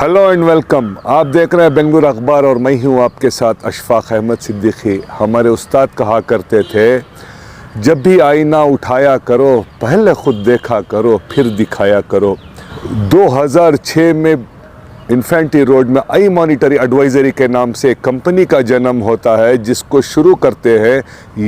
Hello and welcome. आप देख रहे हैं बेंगलुरु अखबार और मैं हूं आपके साथ अशफाक अहमद सिद्दीकी। हमारे उस्ताद कहा करते थे, जब भी आईना उठाया करो पहले खुद देखा करो फिर दिखाया करो। 2006 में इन्फेंट्री रोड में आई मॉनिटरी एडवाइजरी के नाम से एक कंपनी का जन्म होता है, जिसको शुरू करते हैं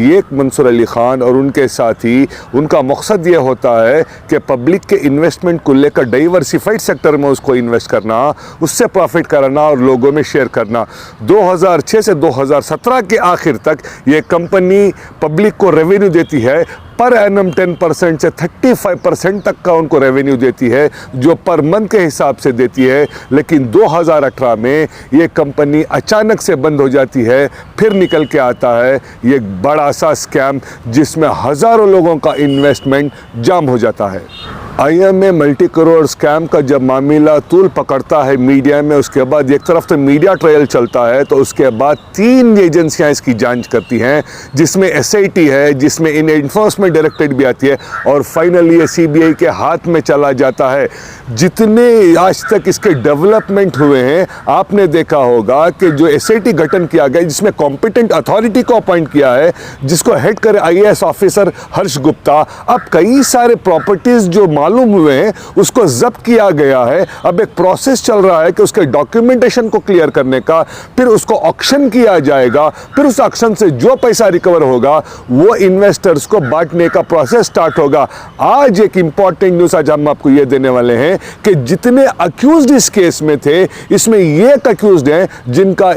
एक मंसूर अली ख़ान और उनके साथी। उनका मकसद ये होता है कि पब्लिक के इन्वेस्टमेंट को लेकर डाइवर्सिफाइड सेक्टर में उसको इन्वेस्ट करना, उससे प्रॉफिट कराना और लोगों में शेयर करना। 2006 से 2017 के आखिर तक ये कंपनी पब्लिक को रेवेन्यू देती है, पर एनम 10% से 35% तक का उनको रेवेन्यू देती है, जो पर मंथ के हिसाब से देती है। लेकिन 2018 में ये कंपनी अचानक से बंद हो जाती है, फिर निकल के आता है ये बड़ा सा स्कैम, जिसमें हज़ारों लोगों का इन्वेस्टमेंट जाम हो जाता है। IMA मल्टी करोड़ स्कैम का जब मामला तूल पकड़ता है मीडिया में, उसके बाद एक तरफ तो मीडिया ट्रायल चलता है, तो उसके बाद 3 एजेंसियां इसकी जांच करती हैं, जिसमें SIT है, जिसमें इन्फोर्समेंट डायरेक्टरेट भी आती है, और फाइनली ये CBI के हाथ में चला जाता है। जितने आज तक इसके डेवलपमेंट हुए हैं, आपने देखा होगा कि जो SIT गठन किया गया, जिसमें कॉम्पिटेंट अथॉरिटी को अपॉइंट किया है, जिसको हेड करे IAS ऑफिसर हर्ष गुप्ता। अब कई सारे प्रॉपर्टीज जो मालूम हुए हैं उसको जब्त किया गया है। अब एक प्रोसेस चल रहा है कि उसके डॉक्यूमेंटेशन को क्लियर करने का, फिर उसको ऑक्शन किया जाएगा, फिर उस ऑक्शन से जो पैसा रिकवर होगा वो इन्वेस्टर्स को बांटने का प्रोसेस स्टार्ट होगा। आज एक इंपॉर्टेंट न्यूज़ आज हम आपको ये देने वाले हैं कि जितने अक्यूज्ड इस केस में थे, इसमें ये अक्यूज्ड हैं जिनका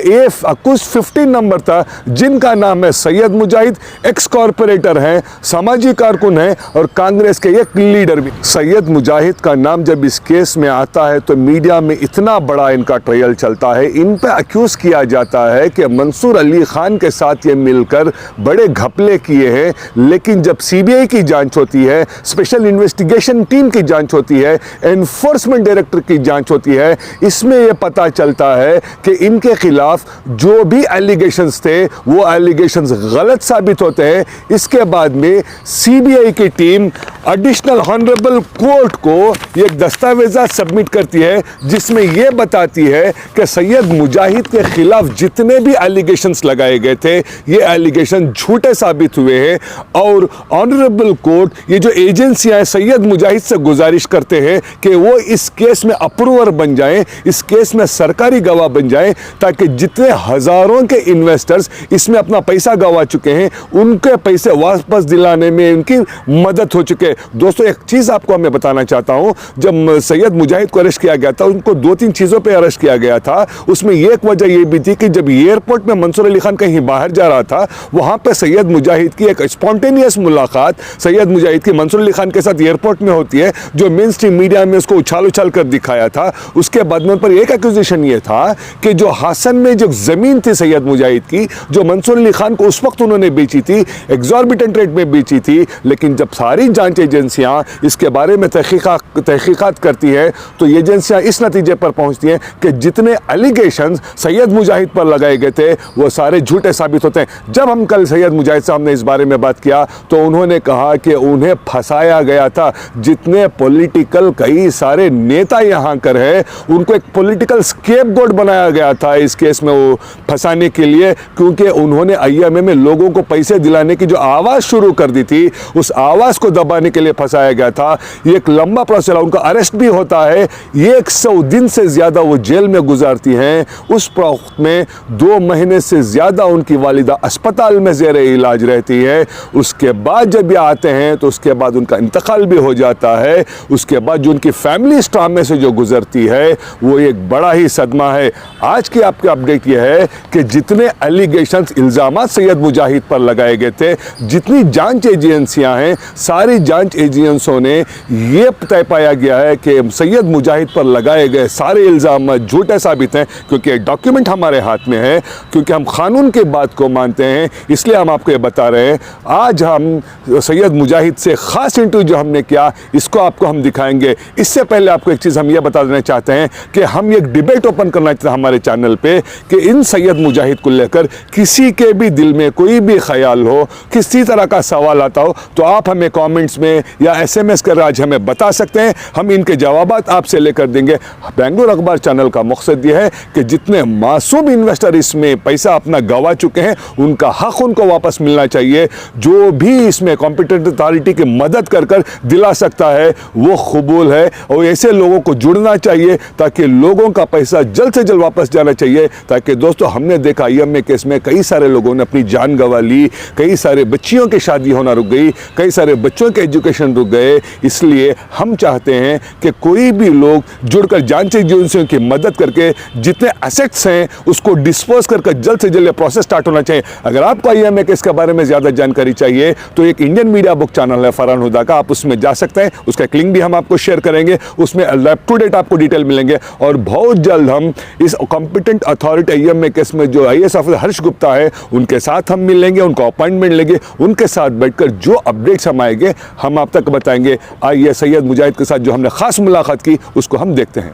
अक्यूज 15 नंबर था, जिनका नाम है सैयद मुजाहिद, एक्स कॉर्पोरेटर हैं, सामाजिक कारकुन हैं और कांग्रेस के एक लीडर भी। सैयद मुजाहिद का नाम जब इस केस में आता है तो मीडिया में इतना बड़ा इनका ट्रायल चलता है। इन पे अक्यूज किया जाता है कि मंसूर अली खान के साथ ये मिलकर बड़े घपले किए हैं। लेकिन जब CBI की जांच होती है, स्पेशल इन्वेस्टिगेशन टीम की जांच होती है, एनफोर्समेंट डायरेक्टर की जांच होती है, इसमें यह पता चलता है कि इनके खिलाफ जो भी एलिगेशंस थे वो एलिगेशंस गलत साबित होते हैं। इसके बाद में CBI की टीम एडिशनल ऑनरेबल कोर्ट को एक दस्तावेजा सबमिट करती है, जिसमें यह बताती है कि सैयद मुजाहिद के खिलाफ जितने भी एलिगेशंस लगाए गए थे, ये एलिगेशन झूठे साबित हुए हैं। और ऑनरेबल कोर्ट, ये जो एजेंसियां सैयद मुजाहिद से गुजारिश करते हैं कि वो इस केस में अप्रूवर बन जाएं, इस केस में सरकारी गवाह बन जाएं, ताकि जितने हजारों के इन्वेस्टर्स इसमें अपना पैसा गंवा चुके हैं, उनके पैसे वापस दिलाने में उनकी मदद हो चुके। दोस्तों, एक चीज आपको मैं बताना चाहता हूं, जब सैयद मुजाहिद को अरेस्ट किया गया था, उनको 2-3 चीजों पे अरेस्ट किया गया था। उसमें एक वजह यह भी थी कि जब एयरपोर्ट में मंसूर अली खान कहीं बाहर जा रहा था, वहां पे सैयद मुजाहिद की एक स्पॉन्टेनियस मुलाकात सैयद मुजाहिद की मंसूर अली खान के साथ एयरपोर्ट में होती है, जो मेन स्ट्रीम मीडिया में उसको उछाल उछाल कर दिखाया था। उसके बाद में उन पर एक एक्यूजेशन ये था कि जो हासन में जो जमीन थी सैयद मुजाहिद की, जो मंसूर अली खान को उस वक्त उन्होंने बेची थी, एग्जॉर्बिटेंट रेट में बेची थी। लेकिन जब सारी जांच एजेंसियां इसके बारे में तहकीकात करती है, तो एजेंसियां इस नतीजे पर पहुंचती हैं कि जितने एलिगेशंस सैयद मुजाहिद पर लगाए गए थे वो सारे झूठे साबित होते हैं। जब हम कल सैयद मुजाहिद साहब ने इस बारे में बात किया, तो उन्होंने कहा कि उन्हें फंसाया गया था। जितने पॉलिटिकल कई सारे नेता यहां कर है, उनको एक पॉलिटिकल स्केपगोट बनाया गया था इस केस में वो फंसाने के लिए, क्योंकि उन्होंने IMA में लोगों को पैसे दिलाने की जो आवाज़ शुरू कर दी थी, उस आवाज़ को दबाने के लिए फंसाया गया था। ये एक लंबा प्रोसेस, उनका अरेस्ट भी होता है, 100 दिन से ज़्यादा वो जेल में गुजारती हैं। उस वक्त में 2 महीने से ज़्यादा उनकी वालिदा अस्पताल में ज़ेर इलाज रहती है। उसके बाद जब ये आते हैं तो उसके बाद उनका इंतकाल भी हो जाता है। उसके बाद जो उनकी फैमिली इस ड्रामे से जो गुजरती है, वो एक बड़ा ही सदमा है। आज की आपकी अपडेट यह है कि जितने एलिगेशंस, इल्ज़ामात सैयद मुजाहिद पर लगाए गए थे, जितनी जांच एजेंसियां हैं, सारी जांच एजेंसियों ने ये तय पाया गया है कि सैयद मुजाहिद पर लगाए गए सारे इल्ज़ाम झूठे साबित हैं, क्योंकि डॉक्यूमेंट हमारे हाथ में है, क्योंकि हम कानून की बात को मानते हैं, इसलिए हम आपको ये बता रहे हैं। आज हम सैयद मुजाहिद से ख़ास इंटरव्यू जो हमने किया, इसको आपको हम दिखाएंगे। इससे पहले आपको एक चीज़ हम ये बता देना चाहते हैं कि हम एक डिबेट ओपन करना चाहते हैं हमारे चैनल पे कि इन सैयद मुजाहिद को लेकर किसी के भी दिल में कोई भी ख्याल हो, किसी तरह का सवाल आता हो, तो आप हमें कमेंट्स में या SMS कर आज हमें बता सकते हैं, हम इनके जवाबात आपसे लेकर देंगे। बेंगलुरु अखबार चैनल का मकसद यह है कि जितने मासूम इन्वेस्टर इसमें पैसा अपना गंवा चुके हैं उनका हक उनको वापस मिलना चाहिए। जो भी इसमें कॉम्पिटेंट अथॉरिटी की मदद कर दिला सकता है वो कबूल है, और ऐसे लोगों को जुड़ना चाहिए ताकि लोगों का पैसा जल्द से जल्द वापस जाना चाहिए। ताकि दोस्तों, हमने देखा IMA केस में कई सारे लोगों ने अपनी जान गंवा ली, कई सारे बच्चियों की शादी होना रुक गई, कई सारे बच्चों के एजुकेशन रुक गए। इसलिए हम चाहते हैं कि कोई भी लोग जुड़कर जान से एजेंसियों की मदद करके जितने एसेट्स हैं उसको डिस्पोज करके जल्द से जल्द प्रोसेस स्टार्ट होना चाहिए। अगर आपको IMA केस के बारे में ज़्यादा जानकारी चाहिए तो एक इंडियन मीडिया बुक चैनल है फरहान हुदा का, आप उसमें जा सकते हैं। उसका एक लिंक भी हम आपको शेयर करेंगे, उसमें अप टू डेट आपको डिटेल मिलेंगे। और बहुत जल्द हम इस कॉम्पिटेंट अथॉरिटी IMA केस में जो IAS ऑफिसर हर्ष गुप्ता है उनके साथ हम मिल लेंगे, उनको अपॉइंटमेंट लेंगे, उनके साथ बैठकर जो अपडेट्स हम आएंगे हम आप तक बताएंगे। आइए सैयद मुजाहिद के साथ जो हमने खास मुलाकात की उसको हम देखते हैं।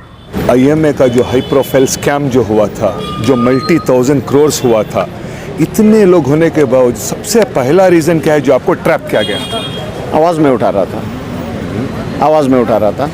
IMA का जो हाई प्रोफाइल स्कैम जो हुआ था, जो मल्टी 1000 करोड़ हुआ था, इतने लोग होने के बावजूद सबसे पहला रीज़न क्या है जो आपको ट्रैप किया गया? आवाज़ में उठा रहा था।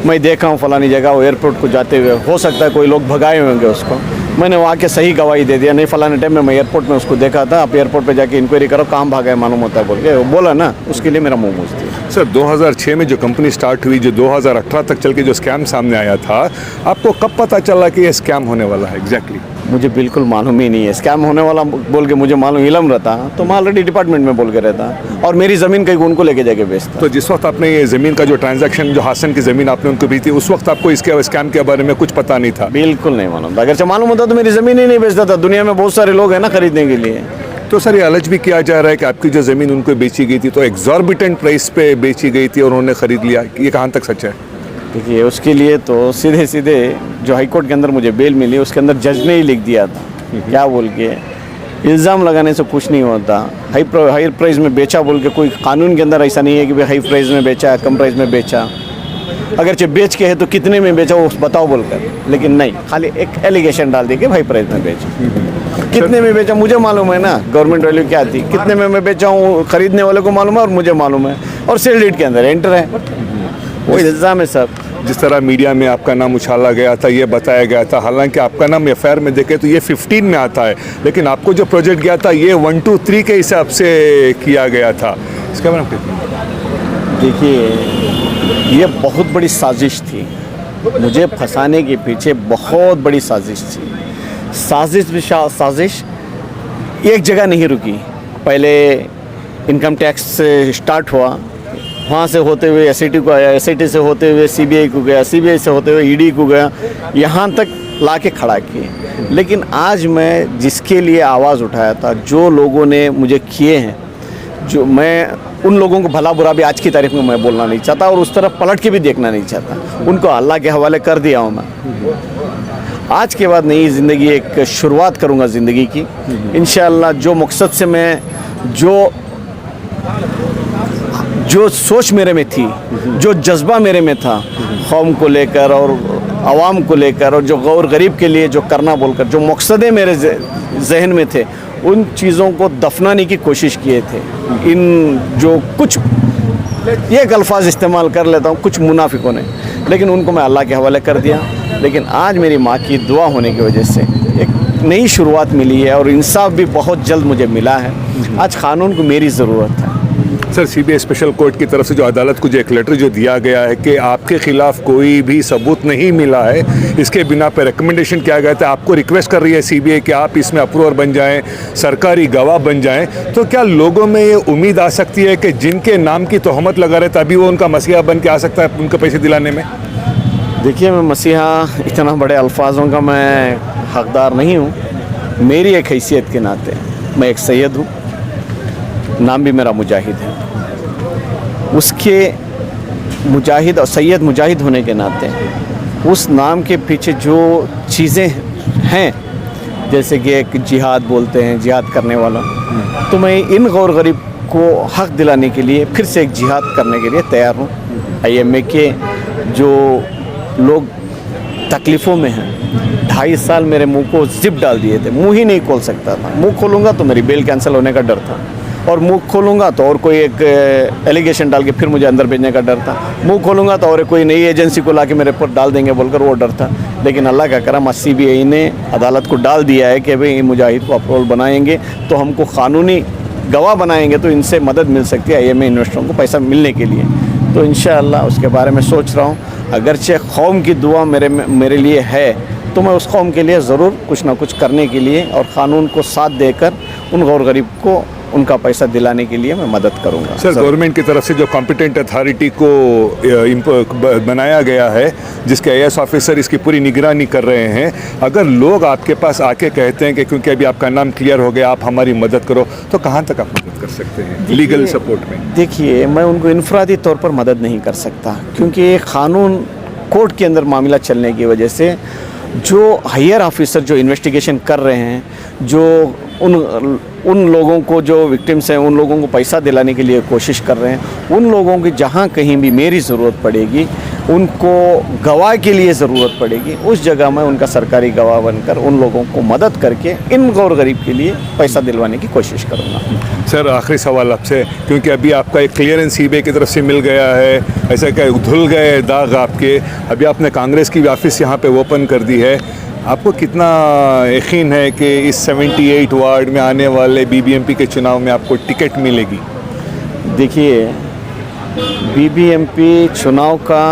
मैं देखा हूँ फलानी जगह वो एयरपोर्ट को जाते हुए, हो सकता है कोई लोग भगाए होंगे उसको। मैंने वहाँ के सही गवाही दे दिया, नहीं फलाने टाइम में मैं एयरपोर्ट में उसको देखा था, आप एयरपोर्ट पे जाके इंक्वायरी करो कहाँ भागा है मालूम होता है बोल के वो बोला ना, उसके लिए मेरा मुँह मूछ थी। सर 2006 में जो कंपनी स्टार्ट हुई, जो 2018 तक चल के जो स्कैम सामने आया था, आपको कब पता चला कि ये स्कैम होने वाला है एग्जैक्टली? मुझे बिल्कुल मालूम ही नहीं है स्कैम होने वाला बोल के, मुझे मालूम इलम रहता तो मैं ऑलरेडी डिपार्टमेंट में बोल के रहता और मेरी ज़मीन कहीं उनको लेके जाके बेचता। तो जिस वक्त आपने ये ज़मीन का जो ट्रांजैक्शन, जो हासन की ज़मीन आपने उनको दी थी, उस वक्त आपको इसके स्कैम के बारे में कुछ पता नहीं था? बिल्कुल नहीं मालूम था। अगर से मालूम होता तो मेरी ज़मीन ही नहीं बेचता था। दुनिया में बहुत सारे लोग हैं ना खरीदने के लिए। तो सर ये अलज भी किया जा रहा है कि आपकी जो ज़मीन उनको बेची गई थी तो एग्जॉर्बिटेंट प्राइस पे बेची गई थी और उन्होंने ख़रीद लिया, ये कहाँ तक सच है? देखिए, उसके लिए तो सीधे सीधे जो हाई कोर्ट के अंदर मुझे बेल मिली उसके अंदर जज ने ही लिख दिया था, क्या बोल के, इल्ज़ाम लगाने से कुछ नहीं होता। हाई प्राइस में बेचा बोल के कोई कानून के अंदर ऐसा नहीं है कि भाई हाई प्राइस में बेचा, कम प्राइस में बेचा। अगरचे बेच के है तो कितने में बेचा वो बताओ बोलकर, लेकिन नहीं, खाली एक एलिगेशन डाल दी कि हाई प्राइस में बेचा। कितने में बेचा मुझे मालूम है ना, गवर्नमेंट वैल्यू क्या थी, कितने में मैं बेचा हूँ खरीदने वाले को मालूम है और मुझे मालूम है, और सेल डीड के अंदर एंटर है, वो इल्ज़ाम है सब। जिस तरह मीडिया में आपका नाम उछाला गया था, ये बताया गया था, हालांकि आपका नाम एफआईआर में देखे तो ये 15 में आता है, लेकिन आपको जो प्रोजेक्ट गया था ये 1, 2, 3 के हिसाब से किया गया था, इसका मतलब कितना? देखिए, ये बहुत बड़ी साजिश थी, मुझे फंसाने के पीछे बहुत बड़ी साजिश थी। साजिश एक जगह नहीं रुकी। पहले इनकम टैक्स से स्टार्ट हुआ, वहाँ से होते हुए SIT को आया, SIT से होते हुए CBI को गया, CBI से होते हुए ED को गया, यहाँ तक ला के खड़ा किए। लेकिन आज मैं जिसके लिए आवाज़ उठाया था, जो लोगों ने मुझे किए हैं, जो मैं उन लोगों को भला बुरा भी आज की तारीख में मैं बोलना नहीं चाहता और उस तरफ पलट के भी देखना नहीं चाहता, उनको अल्लाह के हवाले कर दिया हूँ मैं। आज के बाद नई ज़िंदगी एक शुरुआत करूँगा ज़िंदगी की इंशाअल्लाह। जो मकसद से मैं जो सोच मेरे में थी, जो जज्बा मेरे में था कौम को लेकर और आवाम को लेकर और जो गौर गरीब के लिए जो करना बोलकर जो मकसदें मेरे जहन में थे, उन चीज़ों को दफनाने की कोशिश किए थे। इन जो कुछ एक अल्फाज इस्तेमाल कर लेता हूँ कुछ मुनाफिकों ने, लेकिन उनको मैं अल्लाह के हवाले कर दिया। लेकिन आज मेरी माँ की दुआ होने की वजह से एक नई शुरुआत मिली है और इंसाफ भी बहुत जल्द मुझे मिला है। आज क़ानून को मेरी ज़रूरत है। सर CBI स्पेशल कोर्ट की तरफ से जो अदालत को जो एक लेटर जो दिया गया है कि आपके खिलाफ कोई भी सबूत नहीं मिला है, इसके बिना पर रिकमेंडेशन किया गया था, आपको रिक्वेस्ट कर रही है CBI कि आप इसमें अप्रूवर बन जाएं, सरकारी गवाह बन जाएं, तो क्या लोगों में ये उम्मीद आ सकती है कि जिनके नाम की तोहमत लगा रहे तभी वो उनका मसीहा बन के आ सकता है उनको पैसे दिलाने में? देखिए, मैं मसीहा इतना बड़े अल्फाजों का मैं हकदार नहीं हूँ। मेरी एक हैसियत के नाते मैं एक सैयद हूँ, नाम भी मेरा मुजाहिद है। उसके मुजाहिद और सैयद मुजाहिद होने के नाते उस नाम के पीछे जो चीज़ें हैं, जैसे कि एक जिहाद बोलते हैं, जिहाद करने वाला, तो मैं इन गौर गरीब को हक़ दिलाने के लिए फिर से एक जिहाद करने के लिए तैयार हूँ। IMA के जो लोग तकलीफ़ों में हैं, 2.5 साल मेरे मुंह को जिप डाल दिए थे, मुंह ही नहीं खोल सकता था। मुंह खोलूँगा तो मेरी बेल कैंसिल होने का डर था। और मुंह खोलूँगा तो और कोई एक एलिगेशन डाल के फिर मुझे अंदर भेजने का डर था, मुंह खोलूँगा तो और कोई नई एजेंसी को ला के मेरे पर डाल देंगे बोलकर वो डर था। लेकिन अल्लाह का करम CBI ने अदालत को डाल दिया है कि भाई मुजाहिद को अप्रूवल बनाएंगे तो हमको क़ानूनी गवाह बनाएंगे तो इनसे मदद मिल सकती है IMA इन्वेस्टरों को पैसा मिलने के लिए। तो इंशाअल्लाह उसके बारे में सोच रहा हूँ। अगरचे कौम की दुआ मेरे लिए है तो मैं उस कौम के लिए ज़रूर कुछ ना कुछ करने के लिए और क़ानून को साथ देकर उन गौर गरीब को उनका पैसा दिलाने के लिए मैं मदद करूंगा। सर, गवर्नमेंट की तरफ से जो कॉम्पिटेंट अथॉरिटी को बनाया गया है, जिसके IAS ऑफिसर इसकी पूरी निगरानी कर रहे हैं, अगर लोग आपके पास आके कहते हैं कि क्योंकि अभी आपका नाम क्लियर हो गया आप हमारी मदद करो, तो कहाँ तक आप मदद कर सकते हैं लीगल सपोर्ट में? देखिए, मैं उनको इनफरादी तौर पर मदद नहीं कर सकता क्योंकि क़ानून कोर्ट के अंदर मामला चलने की वजह से जो हायर ऑफिसर जो इन्वेस्टिगेशन कर रहे हैं, जो उन लोगों को जो विक्टिम्स हैं उन लोगों को पैसा दिलाने के लिए कोशिश कर रहे हैं, उन लोगों की जहाँ कहीं भी मेरी ज़रूरत पड़ेगी, उनको गवाह के लिए ज़रूरत पड़ेगी, उस जगह मैं उनका सरकारी गवाह बनकर उन लोगों को मदद करके इन गौर गरीब के लिए पैसा दिलवाने की कोशिश करूँगा। सर, आखिरी सवाल आपसे, क्योंकि अभी आपका एक क्लियरेंस CBI की तरफ से मिल गया है, ऐसा क्या धुल गए दाग आपके, अभी आपने कांग्रेस की ऑफिस यहाँ पे ओपन कर दी है, आपको कितना यकीन है कि इस 78 वार्ड में आने वाले BBMP के चुनाव में आपको टिकट मिलेगी? देखिए, BBMP चुनाव का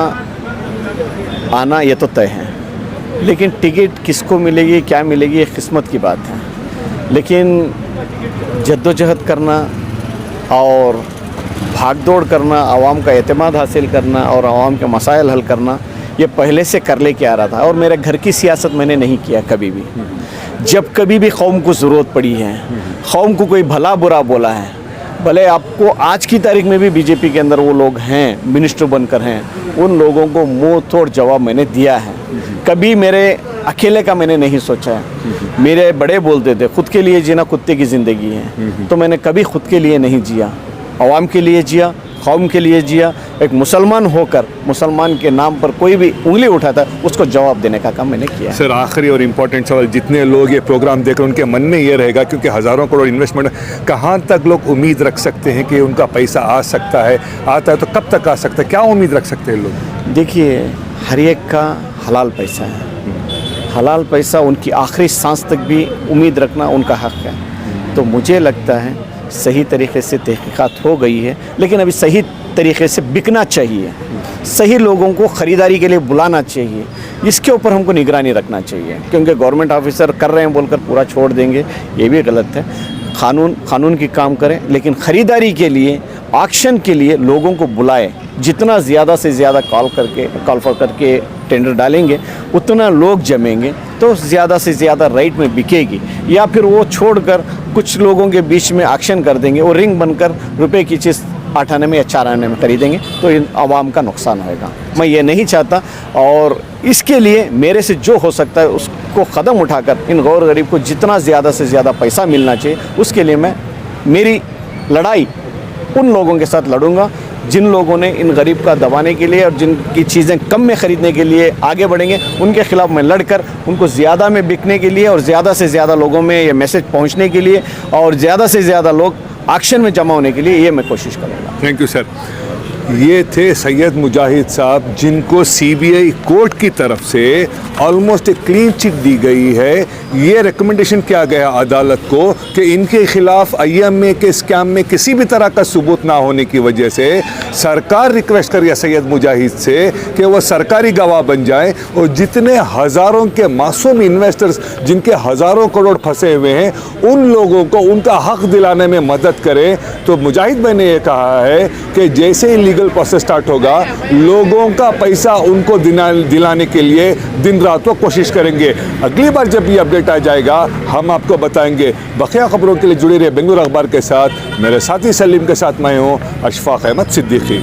आना ये तो तय है, लेकिन टिकट किसको मिलेगी क्या मिलेगी ये किस्मत की बात है। लेकिन जद्दोजहद करना और भागदौड़ करना, आवाम का एतमाद हासिल करना और आवाम के मसाइल हल करना, ये पहले से कर ले के आ रहा था। और मेरे घर की सियासत मैंने नहीं किया कभी भी। जब कभी भी कौम को ज़रूरत पड़ी है, कौम को कोई भला बुरा बोला है, भले आपको आज की तारीख में भी BJP के अंदर वो लोग हैं, मिनिस्टर बनकर हैं, उन लोगों को मुंह तोड़ जवाब मैंने दिया है। कभी मेरे अकेले का मैंने नहीं सोचा है। मेरे बड़े बोलते थे खुद के लिए जीना कुत्ते की ज़िंदगी है, तो मैंने कभी खुद के लिए नहीं जिया, आवाम के लिए जिया, कौम के लिए जिया। एक मुसलमान होकर मुसलमान के नाम पर कोई भी उंगली उठाता उसको जवाब देने का काम मैंने किया। सर, आखिरी और इम्पोर्टेंट सवाल, जितने लोग ये प्रोग्राम देख रहे हैं उनके मन में ये रहेगा, क्योंकि हज़ारों करोड़ इन्वेस्टमेंट, कहाँ तक लोग उम्मीद रख सकते हैं कि उनका पैसा आ सकता है, आता है तो कब तक आ सकता है, क्या उम्मीद रख सकते हैं लोग? देखिए, हर एक का हलाल पैसा है, हलाल पैसा उनकी आखिरी सांस तक भी उम्मीद रखना उनका हक़ है। तो मुझे लगता है सही तरीक़े से तहक़ीक़ात हो गई है, लेकिन अभी सही तरीक़े से बिकना चाहिए, सही लोगों को ख़रीदारी के लिए बुलाना चाहिए, इसके ऊपर हमको निगरानी रखना चाहिए। क्योंकि गवर्नमेंट ऑफिसर कर रहे हैं बोलकर पूरा छोड़ देंगे ये भी गलत है। कानून की काम करें, लेकिन ख़रीदारी के लिए, ऑक्शन के लिए लोगों को बुलाएं। जितना ज़्यादा से ज़्यादा कॉल फॉर करके टेंडर डालेंगे उतना लोग जमेंगे तो ज़्यादा से ज़्यादा रेट में बिकेगी। या फिर वो छोड़कर कुछ लोगों के बीच में ऑक्शन कर देंगे, वो रिंग बनकर रुपए की चीज़ 8 आने में या 4 आने में खरीदेंगे तो इन आवाम का नुकसान होएगा। मैं ये नहीं चाहता, और इसके लिए मेरे से जो हो सकता है उसको कदम उठाकर इन गौर गरीब को जितना ज़्यादा से ज़्यादा पैसा मिलना चाहिए, उसके लिए मैं मेरी लड़ाई उन लोगों के साथ लड़ूंगा जिन लोगों ने इन गरीब का दबाने के लिए और जिनकी चीज़ें कम में ख़रीदने के लिए आगे बढ़ेंगे, उनके ख़िलाफ़ मैं लड़कर उनको ज़्यादा में बिकने के लिए और ज़्यादा से ज़्यादा लोगों में ये मैसेज पहुंचने के लिए और ज़्यादा से ज़्यादा लोग एक्शन में जमा होने के लिए ये मैं कोशिश करूँगा। Thank you sir. ये थे सैयद मुजाहिद साहब, जिनको CBI कोर्ट की तरफ से ऑलमोस्ट एक क्लीन चिट दी गई है। ये रिकमेंडेशन किया गया अदालत को कि इनके खिलाफ IMA के स्कैम में किसी भी तरह का सबूत ना होने की वजह से सरकार रिक्वेस्ट कर रही है सैयद मुजाहिद से कि वह सरकारी गवाह बन जाए और जितने हज़ारों के मासूम इन्वेस्टर्स जिनके हज़ारों करोड़ फंसे हुए हैं उन लोगों को उनका हक दिलाने में मदद करें। तो मुजाहिद भाई ने यह कहा है कि जैसे ही लीगल प्रोसेस स्टार्ट होगा, लोगों का पैसा उनको दिलाने के लिए दिन रात वो कोशिश करेंगे। अगली बार जब ये अपडेट आ जाएगा हम आपको बताएंगे। बकिया खबरों के लिए जुड़े रहे बेंगलुरु अखबार के साथ। मेरे साथी सलीम के साथ मैं हूँ अशफाक अहमद सिद्दीकी।